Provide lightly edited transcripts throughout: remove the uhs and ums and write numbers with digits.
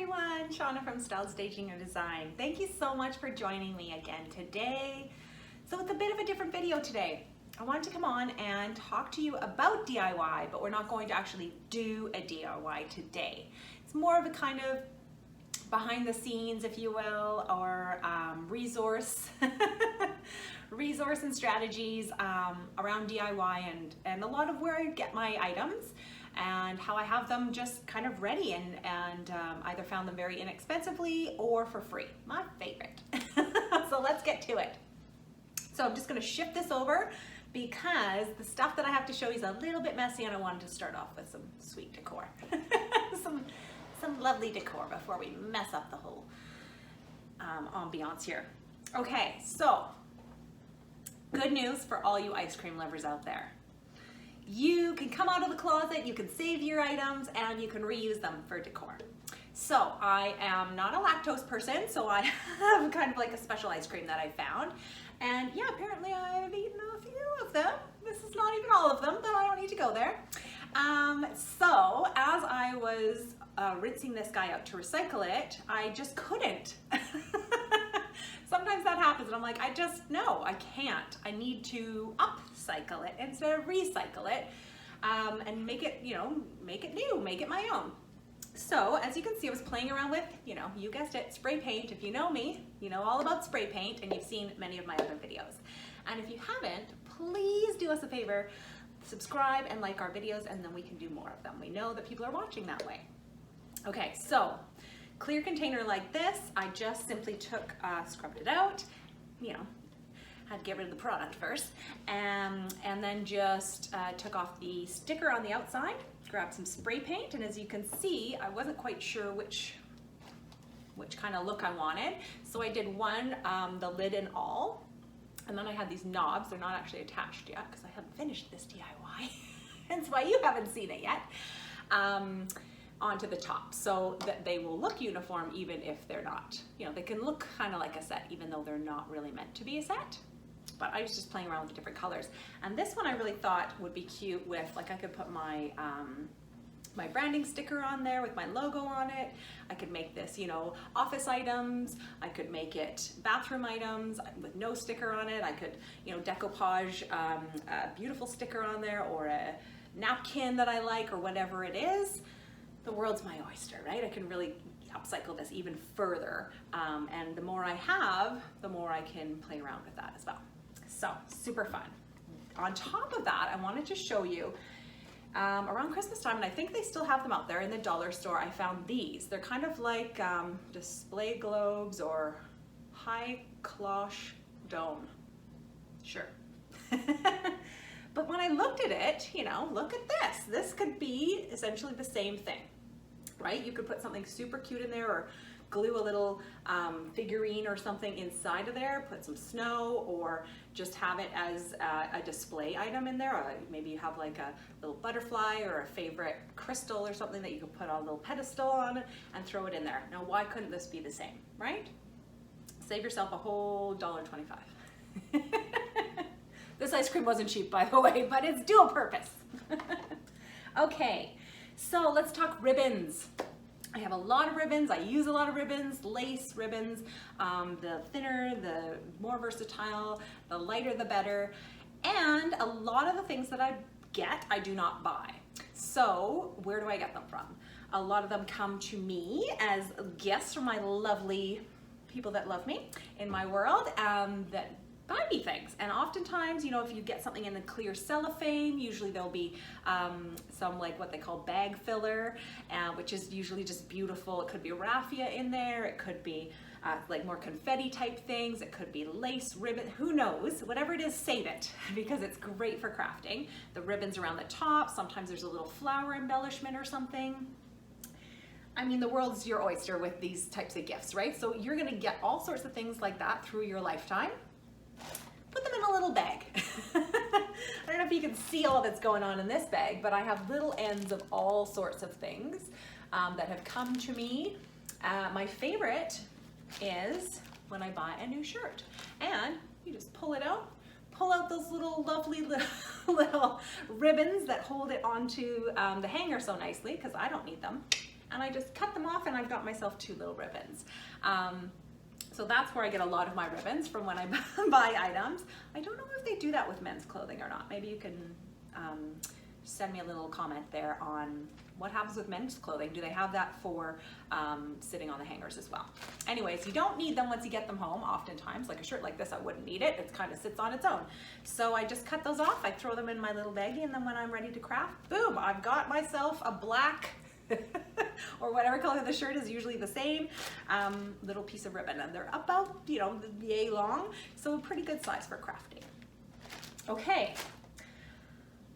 everyone, Shauna from Style Staging and Design. Thank you so much for joining me again today. So it's a bit of a different video today. I wanted to come on and talk to you about DIY, but we're not going to actually do a DIY today. It's more of a kind of behind the scenes, if you will, or resource and strategies around DIY and a lot of where I get my items and how I have them just kind of ready and either found them very inexpensively or for free. My favorite. So let's get to it. So I'm just going to shift this over because the stuff that I have to show you is a little bit messy and I wanted to start off with some sweet decor. some lovely decor before we mess up the whole ambiance here. Okay, so good news for all you ice cream lovers out there. You can come out of the closet, you can save your items, and you can reuse them for decor. So I am not a lactose person, so I have kind of like a special ice cream that I found. And yeah, apparently I've eaten a few of them. This is not even all of them, but I don't need to go there. So as I was rinsing this guy out to recycle it, I just couldn't. Sometimes that happens and I'm like, no, I can't. I need to upcycle it instead of recycle it and make it, make it new, make it my own. So as you can see, I was playing around with, you guessed it, spray paint. If you know me, you know all about spray paint and you've seen many of my other videos. And if you haven't, please do us a favor, subscribe and like our videos and then we can do more of them. We know that people are watching that way. Okay, so clear container like this, I just simply took, scrubbed it out, had to get rid of the product first, and then just took off the sticker on the outside, grabbed some spray paint, and as you can see, I wasn't quite sure which kind of look I wanted, so I did one, the lid and all, and then I had these knobs. They're not actually attached yet because I haven't finished this DIY, hence why you haven't seen it yet. Onto the top so that they will look uniform even if they're not. They can look kind of like a set even though they're not really meant to be a set. But I was just playing around with the different colors. And this one I really thought would be cute with, like I could put my my branding sticker on there with my logo on it. I could make this, office items. I could make it bathroom items with no sticker on it. I could, decoupage a beautiful sticker on there or a napkin that I like or whatever it is. The world's my oyster, right? I can really upcycle this even further. And the more I have, the more I can play around with that as well. So super fun. On top of that, I wanted to show you around Christmas time, and I think they still have them out there in the dollar store, I found these. They're kind of like display globes or high cloche dome. Sure. But when I looked at it, look at this. This could be essentially the same thing, right? You could put something super cute in there or glue a little figurine or something inside of there, put some snow, or just have it as a display item in there. Or maybe you have like a little butterfly or a favorite crystal or something that you could put on a little pedestal on and throw it in there. Now, why couldn't this be the same, right? Save yourself a whole $1.25. This ice cream wasn't cheap, by the way, but it's dual purpose. Okay, so let's talk ribbons. I have a lot of ribbons. I use a lot of ribbons, lace ribbons. The thinner, the more versatile, the lighter, the better. And a lot of the things that I get, I do not buy. So where do I get them from? A lot of them come to me as gifts from my lovely people that love me in my world that buy me things. And oftentimes, if you get something in a clear cellophane, usually there'll be some like what they call bag filler, which is usually just beautiful. It could be raffia in there. It could be like more confetti type things. It could be lace, ribbon, who knows? Whatever it is, save it because it's great for crafting. The ribbons around the top, sometimes there's a little flower embellishment or something. I mean, the world's your oyster with these types of gifts, right? So you're gonna get all sorts of things like that through your lifetime. Put them in a little bag. I don't know if you can see all that's going on in this bag, but I have little ends of all sorts of things that have come to me. My favorite is when I buy a new shirt and you just pull it out, pull out those little lovely little ribbons that hold it onto the hanger so nicely because I don't need them. and I just cut them off and I've got myself 2 little ribbons. So that's where I get a lot of my ribbons, from when I buy items. I don't know if they do that with men's clothing or not. Maybe you can send me a little comment there on what happens with men's clothing. Do they have that for sitting on the hangers as well? Anyways, you don't need them once you get them home. Oftentimes, like a shirt like this, I wouldn't need it. It kind of sits on its own. So I just cut those off. I throw them in my little baggie, and then when I'm ready to craft, boom, I've got myself a black or whatever color the shirt is, usually the same, little piece of ribbon, and they're about, you know, yay long, so a pretty good size for crafting. Okay,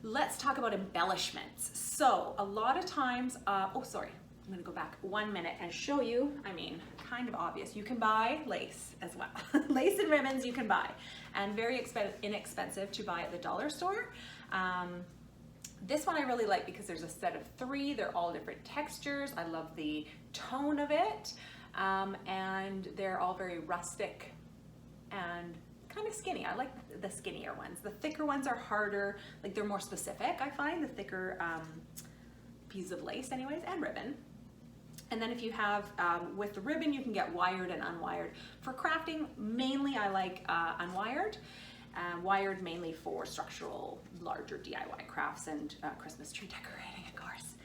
let's talk about embellishments. So a lot of times, oh sorry, I'm gonna go back 1 minute and show you, I mean, kind of obvious, you can buy lace as well. Lace and ribbons you can buy, and very inexpensive to buy at the dollar store. This one I really like because there's a set of 3. They're all different textures. I love the tone of it, and they're all very rustic and kind of skinny. I like the skinnier ones. The thicker ones are harder, like they're more specific, I find, the thicker pieces of lace anyways, and ribbon. And then if you have, with the ribbon, you can get wired and unwired. For crafting, mainly I like unwired. Wired mainly for structural, larger DIY crafts and Christmas tree decorating, of course.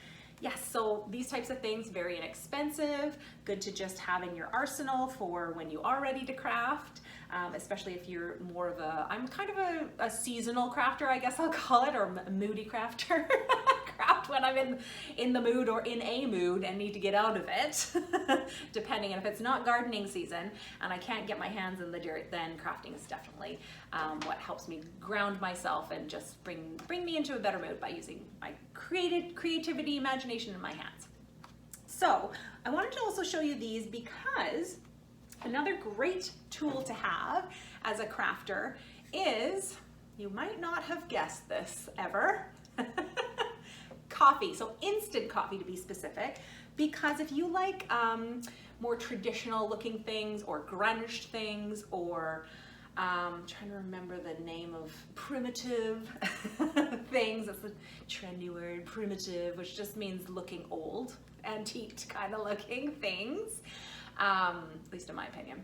Yes, so these types of things, very inexpensive, good to just have in your arsenal for when you are ready to craft, especially if you're more of a, I'm kind of a seasonal crafter, I guess I'll call it, or a moody crafter. Craft when I'm in the mood or in a mood and need to get out of it, depending. And if it's not gardening season and I can't get my hands in the dirt, then crafting is definitely what helps me ground myself and just bring me into a better mood by using my creativity, imagination in my hands. So I wanted to also show you these because another great tool to have as a crafter is, you might not have guessed this ever, coffee. So instant coffee, to be specific, because if you like more traditional looking things or grunge things, or I'm trying to remember the name of primitive things. That's a trendy word, primitive, which just means looking old, antiqued kind of looking things, at least in my opinion.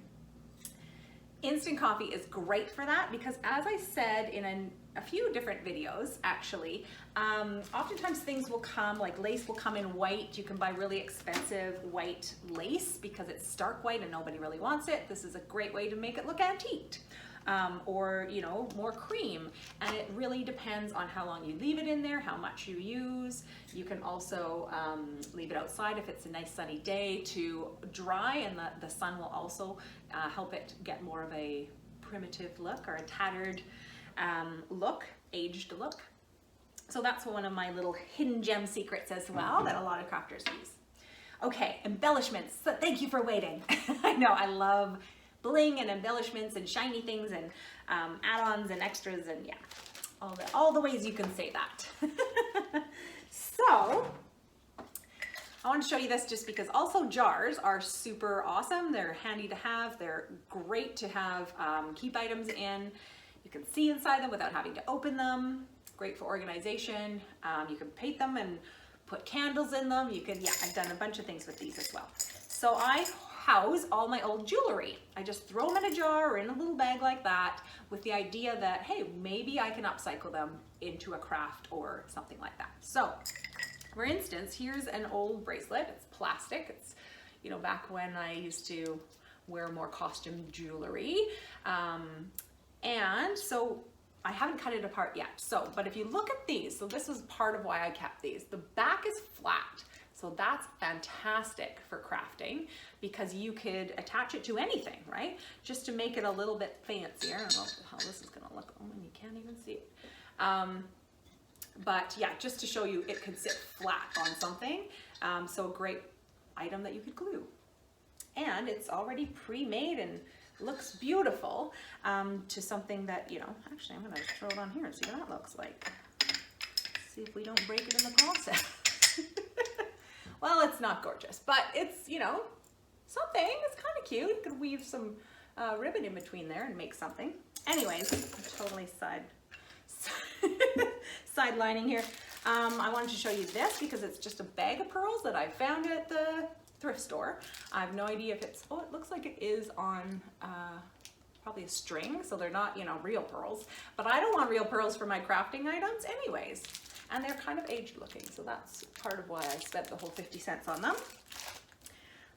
Instant coffee is great for that because, as I said in a few different videos actually, oftentimes things will come, like lace will come in white. You can buy really expensive white lace because it's stark white and nobody really wants it. This is a great way to make it look antiqued. Or, you know, more cream, and it really depends on how long you leave it in there, how much you use. You can also leave it outside if it's a nice sunny day to dry, and the sun will also help it get more of a primitive look or a tattered look, aged look. So that's one of my little hidden gem secrets as well that a lot of crafters use. Okay, embellishments. So thank you for waiting. I know, I love bling and embellishments and shiny things and add-ons and extras, and yeah, all the ways you can say that. So I want to show you this just because also jars are super awesome. They're handy to have. They're great to have keep items in. You can see inside them without having to open them. Great for organization. You can paint them and put candles in them. You can, yeah, I've done a bunch of things with these as well. So I house all my old jewelry. I just throw them in a jar or in a little bag like that with the idea that, hey, maybe I can upcycle them into a craft or something like that. So for instance, here's an old bracelet. It's plastic. It's, you know, back when I used to wear more costume jewelry. And so I haven't cut it apart yet. So, but if you look at these, so this is part of why I kept these. The back is flat. So that's fantastic for crafting because you could attach it to anything, right? Just to make it a little bit fancier. I don't know how this is gonna look. Oh, and you can't even see it. But yeah, just to show you, it could sit flat on something. So a great item that you could glue. And it's already pre-made and looks beautiful to something that, you know, actually I'm gonna throw it on here and see what that looks like. See if we don't break it in the process. Well, it's not gorgeous, but it's, you know, something. It's kind of cute. You could weave some ribbon in between there and make something. Anyways, I'm totally sidelining here. I wanted to show you this because it's just a bag of pearls that I found at the thrift store. I have no idea if it's, oh, it looks like it is on probably a string, so they're not, you know, real pearls. But I don't want real pearls for my crafting items anyways. And they're kind of aged looking, so that's part of why I spent the whole 50 cents on them.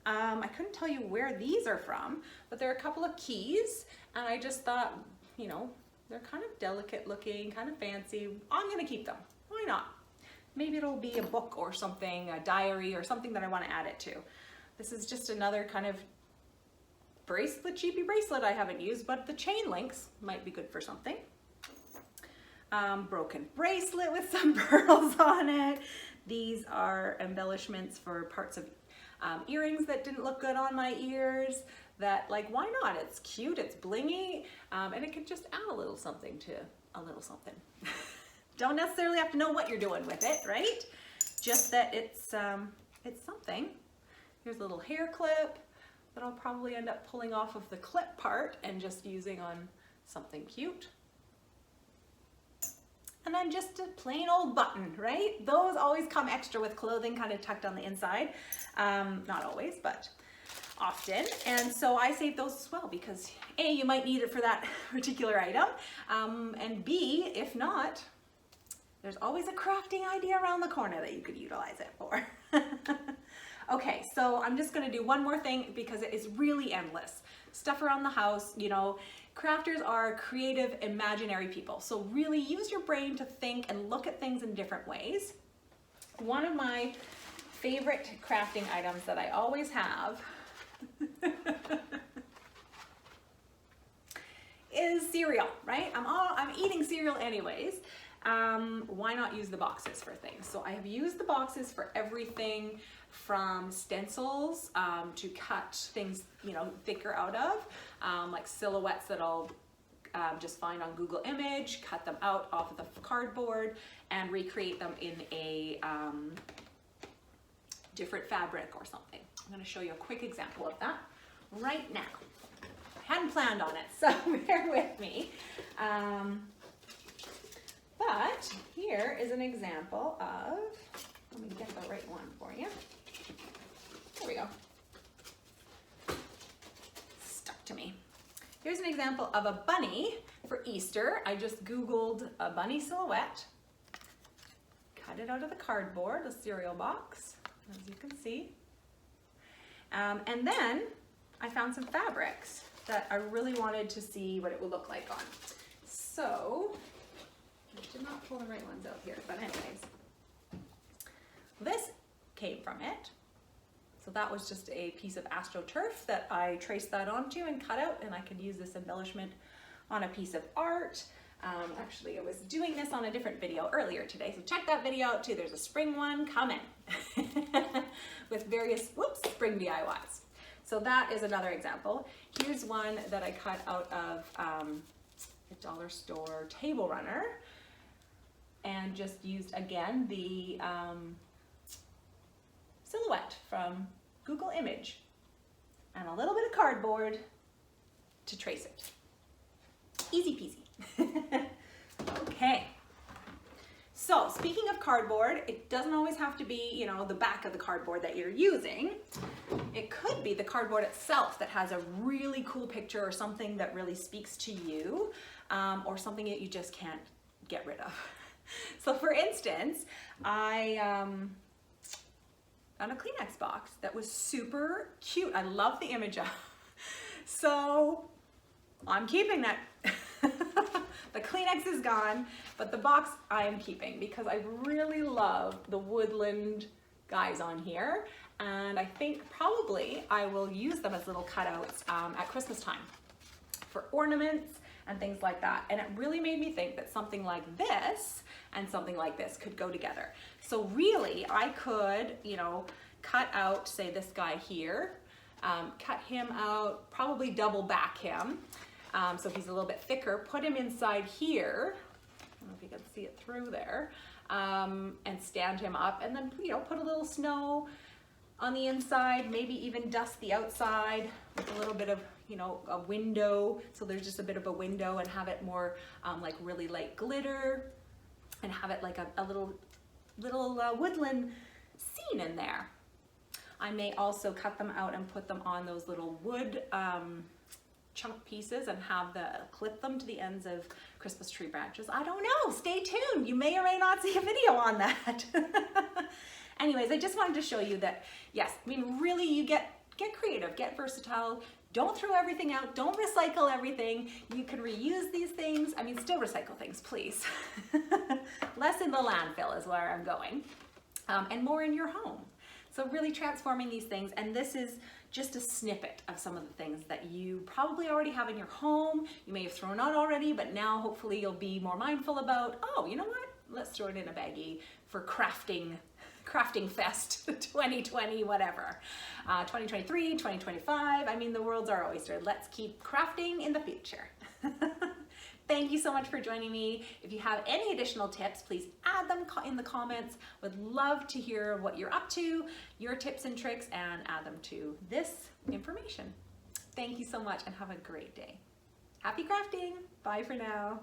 I couldn't tell you where these are from, but they're a couple of keys, and I just thought, you know, they're kind of delicate looking, kind of fancy. I'm gonna keep them. Why not? Maybe it'll be a book or something, a diary or something that I want to add it to. This is just another kind of bracelet, cheapy bracelet I haven't used, but the chain links might be good for something. Broken bracelet with some pearls on it. These are embellishments for parts of earrings that didn't look good on my ears. That, like, why not? It's cute, it's blingy, and it could just add a little something to a little something. Don't necessarily have to know what you're doing with it, right? Just that it's something. Here's a little hair clip that I'll probably end up pulling off of the clip part and just using on something cute. And then just a plain old button, right? Those always come extra with clothing kind of tucked on the inside. Not always, but often. And so I save those as well because A, you might need it for that particular item. And B, if not, there's always a crafting idea around the corner that you could utilize it for. Okay, so I'm just gonna do one more thing because it is really endless. Stuff around the house, you know, crafters are creative, imaginary people. So really use your brain to think and look at things in different ways. One of my favorite crafting items that I always have is cereal, right? I'm eating cereal anyways. Why not use the boxes for things? So I have used the boxes for everything from stencils to cut things, you know, thicker out of, like silhouettes that I'll just find on Google Image, cut them out off of the cardboard and recreate them in a different fabric or something. I'm going to show you a quick example of that right now. I hadn't planned on it, so bear with me. But here is an example of, let me get the right one for you. There we go. Stuck to me. Here's an example of a bunny for Easter. I just Googled a bunny silhouette, cut it out of the cardboard, the cereal box, as you can see. And then I found some fabrics that I really wanted to see what it would look like on. So, I did not pull the right ones out here, but anyways. This came from it. So that was just a piece of AstroTurf that I traced that onto and cut out, and I could use this embellishment on a piece of art. Actually, I was doing this on a different video earlier today, so check that video out too. There's a spring one coming with various, spring DIYs. So that is another example. Here's one that I cut out of a dollar store table runner and just used, again, the silhouette from Google Image and a little bit of cardboard to trace it. Easy peasy. Okay. So speaking of cardboard, it doesn't always have to be, you know, the back of the cardboard that you're using. It could be the cardboard itself that has a really cool picture or something that really speaks to you, or something that you just can't get rid of. So for instance, I found a Kleenex box that was super cute. I love the image of. So I'm keeping that. The Kleenex is gone, but the box I am keeping because I really love the woodland guys on here. And I think probably I will use them as little cutouts at Christmas time for ornaments and things like that. And it really made me think that something like this and something like this could go together. So really I could, you know, cut out, say, this guy here, cut him out, probably double back him. So he's a little bit thicker, put him inside here, I don't know if you can see it through there, and stand him up, and then, you know, put a little snow on the inside, maybe even dust the outside with a little bit of, you know, a window, so there's just a bit of a window, and have it more like really light glitter, and have it like a little little woodland scene in there. I may also cut them out and put them on those little wood chunk pieces and clip them to the ends of Christmas tree branches. I don't know, stay tuned. You may or may not see a video on that. Anyways, I just wanted to show you that, yes, I mean, really you get creative, get versatile. Don't throw everything out, don't recycle everything. You can reuse these things. I mean, still recycle things, please. Less in the landfill is where I'm going, and more in your home. So really transforming these things, and this is just a snippet of some of the things that you probably already have in your home. You may have thrown out already, but now hopefully you'll be more mindful about, oh, you know what? Let's throw it in a baggie for crafting fest 2020, whatever. 2023, 2025, I mean, the world's our oyster. Let's keep crafting in the future. Thank you so much for joining me. If you have any additional tips, please add them in the comments. Would love to hear what you're up to, your tips and tricks, and add them to this information. Thank you so much and have a great day. Happy crafting. Bye for now.